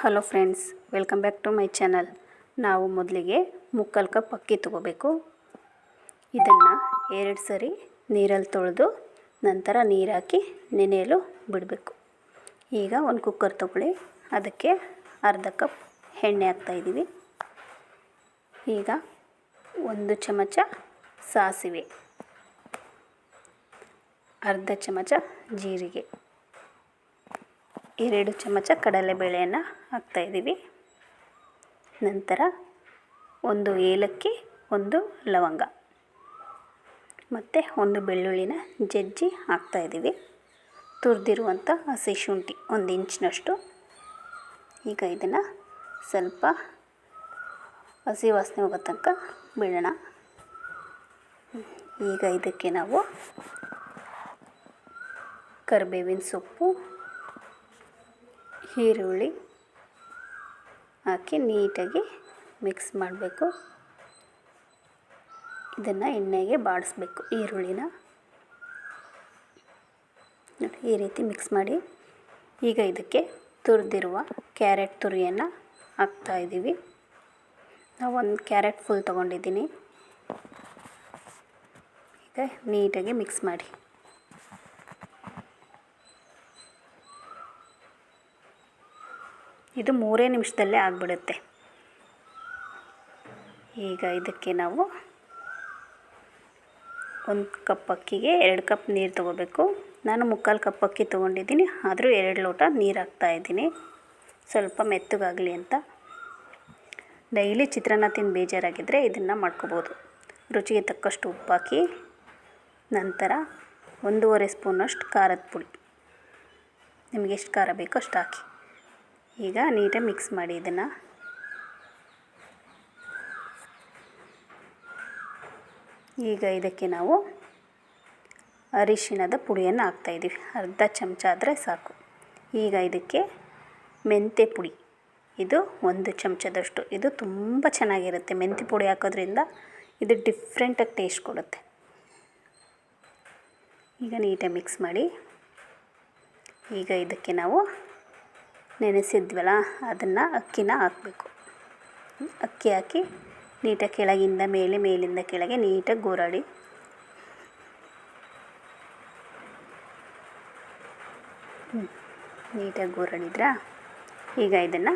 Hello friends, welcome back to my channel. ನಾವು ಮೊದಲಿಗೆ ಮುಕ್ಕಾಲು ಕಪ್ ಅಕ್ಕಿ ತೊಗೋಬೇಕು. ಇದನ್ನು 2 ಸರಿ ನೀರಲ್ಲಿ ತೊಳೆದು ನಂತರ ನೀರು ಹಾಕಿ ನೆನೆಯಲು ಬಿಡಬೇಕು. ಈಗ ಒಂದು ಕುಕ್ಕರ್ ತೊಗೊಳ್ಳಿ, ಅದಕ್ಕೆ ಅರ್ಧ ಕಪ್ ಎಣ್ಣೆ ಹಾಕ್ತಾಯಿದ್ದೀವಿ. ಈಗ 1 ಚಮಚ ಸಾಸಿವೆ, ಅರ್ಧ ಚಮಚ ಜೀರಿಗೆ, 2 ಚಮಚ ಕಡಲೆಬೇಳೆಯನ್ನು ಹಾಕ್ತಾಯಿದ್ದೀವಿ. ನಂತರ 1 ಏಲಕ್ಕಿ, 1 ಲವಂಗ ಮತ್ತು 1 ಬೆಳ್ಳುಳ್ಳಿನ ಜಜ್ಜಿ ಹಾಕ್ತಾಯಿದ್ದೀವಿ. ತುರಿದಿರುವಂಥ ಹಸಿ ಶುಂಠಿ 1 ಇಂಚಿನಷ್ಟು. ಈಗ ಇದನ್ನು ಸ್ವಲ್ಪ ಹಸಿ ವಾಸನೆ ಹೋಗೋ ತನಕ ಬಿಡೋಣ. ಈಗ ಇದಕ್ಕೆ ನಾವು ಕರಿಬೇವಿನ ಸೊಪ್ಪು, ಈರುಳ್ಳಿ ಹಾಕಿ ನೀಟಾಗಿ ಮಿಕ್ಸ್ ಮಾಡಬೇಕು. ಇದನ್ನು ಎಣ್ಣೆಗೆ ಬಾಡಿಸ್ಬೇಕು. ಈರುಳ್ಳಿನ ಈ ರೀತಿ ಮಿಕ್ಸ್ ಮಾಡಿ. ಈಗ ಇದಕ್ಕೆ ತುರಿದಿರುವ ಕ್ಯಾರೆಟ್ ತುರಿಯನ್ನು ಹಾಕ್ತಾಯಿದ್ದೀವಿ. ನಾವು 1 ಕ್ಯಾರೆಟ್ ಫುಲ್ ತೊಗೊಂಡಿದ್ದೀನಿ. ಈಗ ನೀಟಾಗಿ ಮಿಕ್ಸ್ ಮಾಡಿ. ಇದು 3 ನಿಮಿಷದಲ್ಲೇ ಆಗಿಬಿಡುತ್ತೆ. ಈಗ ಇದಕ್ಕೆ ನಾವು 1 ಕಪ್ ಅಕ್ಕಿಗೆ 2 ಕಪ್ ನೀರು ತೊಗೋಬೇಕು. ನಾನು ಮುಕ್ಕಾಲು ಕಪ್ ಅಕ್ಕಿ ತೊಗೊಂಡಿದ್ದೀನಿ, ಆದರೂ 2 ಲೋಟ ನೀರು ಹಾಕ್ತಾಯಿದ್ದೀನಿ, ಸ್ವಲ್ಪ ಮೆತ್ತಗಾಗಲಿ ಅಂತ. ಡೈಲಿ ಚಿತ್ರಾನ್ನ ತಿಂದು ಬೇಜಾರಾಗಿದ್ದರೆ ಇದನ್ನು ಮಾಡ್ಕೋಬೋದು. ರುಚಿಗೆ ತಕ್ಕಷ್ಟು ಉಪ್ಪು ಹಾಕಿ, ನಂತರ 1.5 ಸ್ಪೂನಷ್ಟು ಖಾರದ ಪುಡಿ, ನಿಮಗೆ ಎಷ್ಟು ಖಾರ ಬೇಕೋ ಅಷ್ಟು ಹಾಕಿ. ಈಗ ನೀಟಾಗಿ ಮಿಕ್ಸ್ ಮಾಡಿ ಇದನ್ನು. ಈಗ ಇದಕ್ಕೆ ನಾವು ಅರಿಶಿಣದ ಪುಡಿಯನ್ನು ಹಾಕ್ತಾಯಿದ್ದೀವಿ. ಅರ್ಧ ಚಮಚ ಆದರೆ ಸಾಕು. ಈಗ ಇದಕ್ಕೆ ಮೆಂತ್ಯ ಪುಡಿ, ಇದು 1 ಚಮಚದಷ್ಟು. ಇದು ತುಂಬ ಚೆನ್ನಾಗಿರುತ್ತೆ. ಮೆಂತ್ಯ ಪುಡಿ ಹಾಕೋದ್ರಿಂದ ಇದು ಡಿಫ್ರೆಂಟಾಗಿ ಟೇಸ್ಟ್ ಕೊಡುತ್ತೆ. ಈಗ ನೀಟಾಗಿ ಮಿಕ್ಸ್ ಮಾಡಿ. ಈಗ ಇದಕ್ಕೆ ನಾವು ನೆನೆಸಿದ್ವಲ್ಲ, ಅದನ್ನು ಅಕ್ಕಿನ ಹಾಕಬೇಕು. ಅಕ್ಕಿ ಹಾಕಿ ನೀಟಾಗಿ ಕೆಳಗಿಂದ ಮೇಲೆ, ಮೇಲಿಂದ ಕೆಳಗೆ ನೀಟಾಗಿ ಗೋರಾಡಿ. ನೀಟಾಗಿ ಗೋರಾಡಿದ್ರಾ? ಈಗ ಇದನ್ನು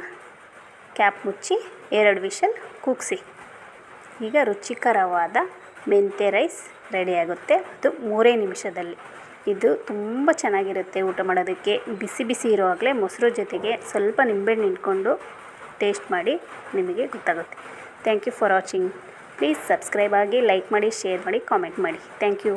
ಕ್ಯಾಪ್ ಮುಚ್ಚಿ 2 ವಿಷಲ್ ಕೂಗಿಸಿ. ಈಗ ರುಚಿಕರವಾದ ಮೆಂತ್ಯ ರೈಸ್ ರೆಡಿಯಾಗುತ್ತೆ. ಅದು 3 ನಿಮಿಷದಲ್ಲಿ. ಇದು ತುಂಬ ಚೆನ್ನಾಗಿರುತ್ತೆ ಊಟ ಮಾಡೋದಕ್ಕೆ. ಬಿಸಿ ಬಿಸಿ ಇರೋವಾಗಲೇ ಮೊಸರು ಜೊತೆಗೆ ಸ್ವಲ್ಪ ನಿಂಬೆಹಣ್ಣು ಹಿಂಡ್ಕೊಂಡು ಟೇಸ್ಟ್ ಮಾಡಿ, ನಿಮಗೆ ಗೊತ್ತಾಗುತ್ತೆ. Thank you for watching. Please subscribe ಆಗಿ, ಲೈಕ್ ಮಾಡಿ, ಶೇರ್ ಮಾಡಿ, ಕಾಮೆಂಟ್ ಮಾಡಿ. Thank you.